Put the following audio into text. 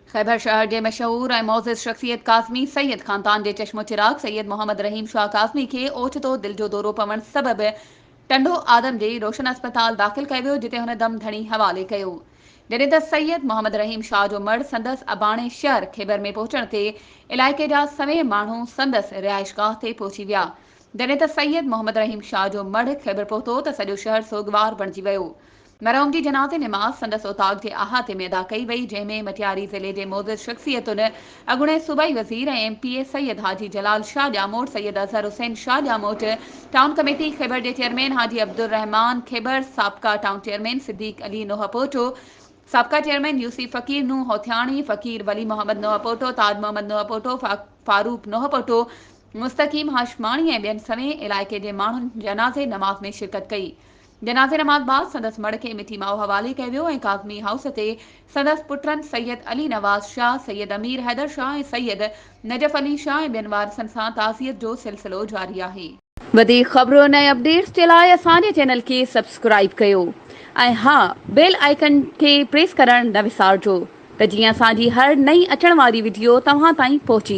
खैबर शहर के मशहूर ऐं मोज़िज़ शख्सियत काज़मी सैयद ख़ानदान के चश्मो चिराग सैयद मोहम्मद रहीम शाह काज़मी के ओचितो दिल जो दौरो पवण सबबि टंडो आदम जे रोशन अस्पताल दाख़िल कयो वियो, जिते हुन दम धणी हवाले कयो। जॾहिं त सैयद मोहम्मद रहीम शाह जो मड़ संदसि अबाणे शहर खैबर में पहुचण ते इलाइक़े जा सवे माण्हू संदसि रिहाइशगाह ते पहुची विया। जॾहिं त सैयद मोहम्मद रहीम शाह जो मड़ खैबर पहुतो त सॼो शहर सोगवार बणिजी वियो। मरहूम की जनाज़े नमाज़ संदसि ओताक जे अहाते में अदा कई वई, जंहिंमें मटियारी ज़िले जे मोज़िज़ शख्सियतुनि अॻूणे सूबाई वज़ीर ऐं MPA सैयद हाजी जलाल शाह ॼामोट, सैयद अज़हर हुसैन शाह ॼामोट, टाउन कमेटी खैबर के चेयरमैन हाजी अब्दुल रहमान खैबर, साबका टाउन चेयरमैन सिद्दीक अली नोहपोटो, साबका चेयरमैन यूसी फ़कीर नूह होथियाणी, फ़कीर वली मोहम्मद नोहपोटो, ताज मोहम्मद नोहपोटो, फारूक नोहपोटो, मुस्तकीम हाशमाणी ऐं ॿियनि समेत इलाइक़े जे माण्हुनि जनाज़े नमाज़ में शिरकत कई। जनाज़े नमाज़ बाद संदसि मड़ खे मिठी माओ हवाले कयो वियो ऐं काज़मी हाउस ते संदसि पुटनि सैयद अली नवाज़ शाह, सैयद अमीर हैदर शाह ऐं सैयद नजफ़ अली शाह ऐं ॿियनि वारिसनि सां ताज़ियत जो सिलसिलो जारी आहे। वधीक ख़बरुनि ऐं अपडेट्स जे लाइ असांजे चैनल खे सब्सक्राइब कयो ऐं हा, बेल आइकन खे प्रेस करणु न विसारिजो त जीअं असांजी हर नई अचण वारी वीडियो तव्हां ताईं पहुची